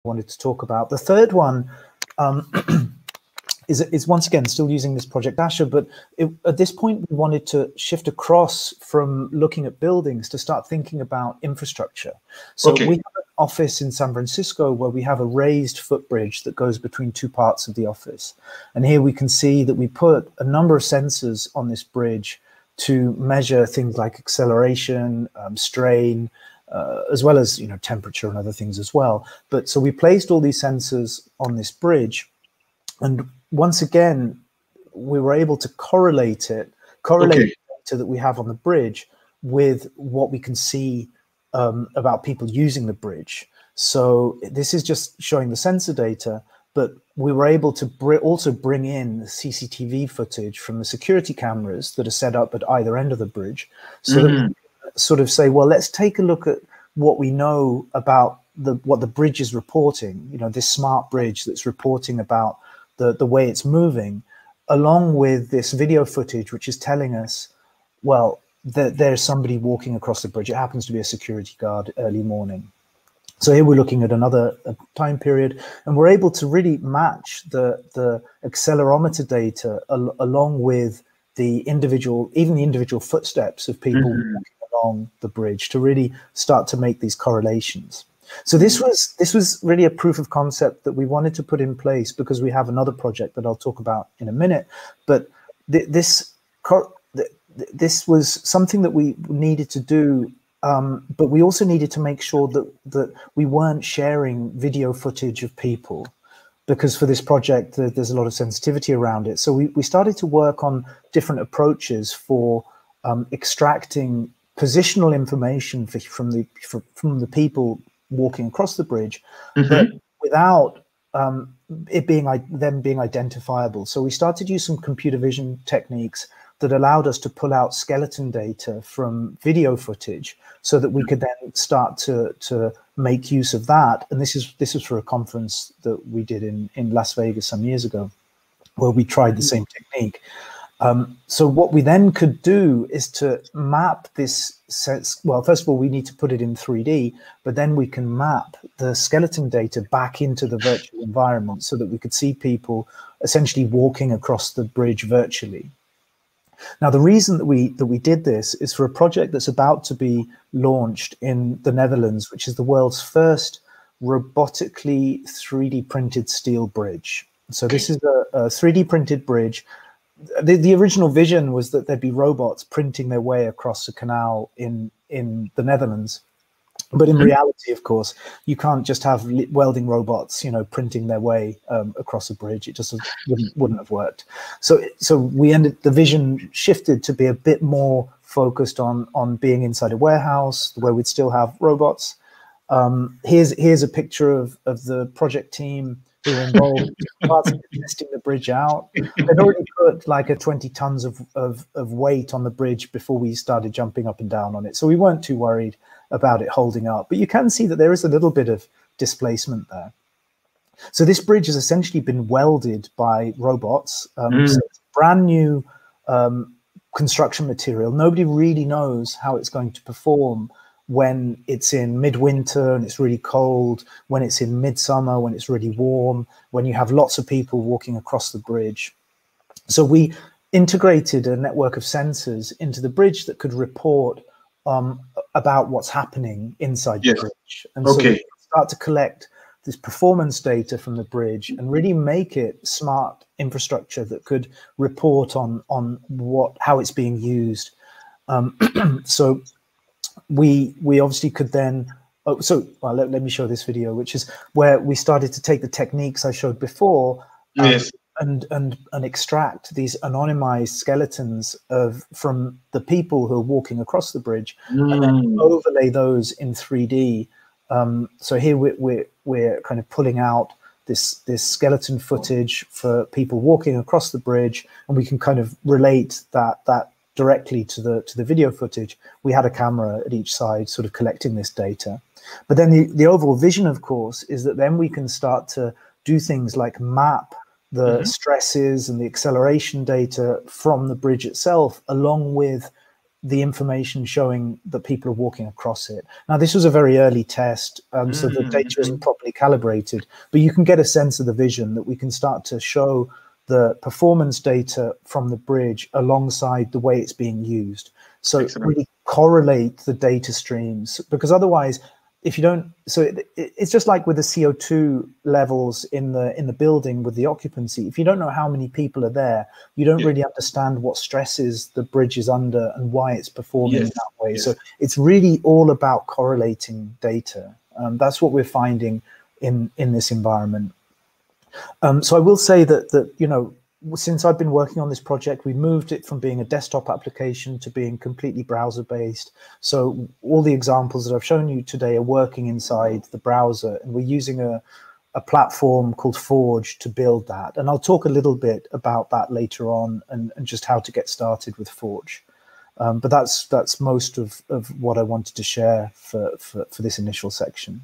wanted to talk about. The third one is once again still using this Project Asher, but at this point we wanted to shift across from looking at buildings to start thinking about infrastructure. So we have an office in San Francisco where we have a raised footbridge that goes between two parts of the office. And here we can see that we put a number of sensors on this bridge to measure things like acceleration, strain, as well as temperature and other things as well. But so we placed all these sensors on this bridge, and once again we were able to correlate the data that we have on the bridge with what we can see about people using the bridge. So this is just showing the sensor data, but we were able to also bring in CCTV footage from the security cameras that are set up at either end of the bridge, so that we can sort of say, well, let's take a look at what we know about what the bridge is reporting, this smart bridge that's reporting about the way it's moving, along with this video footage, which is telling us, well, there's somebody walking across the bridge. It happens to be a security guard early morning. So here we're looking at another time period, and we're able to really match the accelerometer data along with the individual footsteps of people walking along the bridge to really start to make these correlations. So this was really a proof of concept that we wanted to put in place, because we have another project that I'll talk about in a minute. But this was something that we needed to do. But we also needed to make sure that we weren't sharing video footage of people, because for this project, there's a lot of sensitivity around it. So we started to work on different approaches for extracting positional information from the people walking across the bridge, but without them being identifiable. So we started to use some computer vision techniques that allowed us to pull out skeleton data from video footage, so that we could then start to make use of that. And this is for a conference that we did in Las Vegas some years ago, where we tried the same technique. So what we then could do is to map this sense. Well, first of all, we need to put it in 3D, but then we can map the skeleton data back into the virtual environment, so that we could see people essentially walking across the bridge virtually. Now, the reason that we did this is for a project that's about to be launched in the Netherlands, which is the world's first robotically 3D printed steel bridge. So this is a 3D printed bridge. The original vision was that there'd be robots printing their way across a canal in the Netherlands. But in reality, of course, you can't just have welding robots, printing their way across a bridge. It just wouldn't have worked. So the vision shifted to be a bit more focused on being inside a warehouse where we'd still have robots. Here's a picture of the project team who were involved in testing the bridge out. They'd already put like 20 tons of weight on the bridge before we started jumping up and down on it. So we weren't too worried about it holding up, but you can see that there is a little bit of displacement there. So this bridge has essentially been welded by robots. So it's brand new construction material. Nobody really knows how it's going to perform when it's in midwinter and it's really cold, when it's in midsummer, when it's really warm, when you have lots of people walking across the bridge. So we integrated a network of sensors into the bridge that could report about what's happening inside the bridge. And so we start to collect this performance data from the bridge and really make it smart infrastructure that could report on how it's being used. So we obviously could then, let me show this video, which is where we started to take the techniques I showed before and extract these anonymized skeletons from the people who are walking across the bridge, and then overlay those in 3D. So here we're kind of pulling out this skeleton footage for people walking across the bridge, and we can kind of relate that directly to the video footage. We had a camera at each side sort of collecting this data. But then the overall vision, of course, is that then we can start to do things like map the stresses and the acceleration data from the bridge itself, along with the information showing that people are walking across it. Now, this was a very early test, so the data isn't properly calibrated, but you can get a sense of the vision that we can start to show the performance data from the bridge alongside the way it's being used. So really correlate the data streams, because otherwise, if you don't, so it's just like with the CO2 levels in the building with the occupancy. If you don't know how many people are there, you don't really understand what stresses the bridge is under and why it's performing that way. So it's really all about correlating data. That's what we're finding in this environment. So I will say that you know, since I've been working on this project, we moved it from being a desktop application to being completely browser-based. So all the examples that I've shown you today are working inside the browser, and we're using a platform called Forge to build that. And I'll talk a little bit about that later on, and just how to get started with Forge. But that's most of what I wanted to share for this initial section.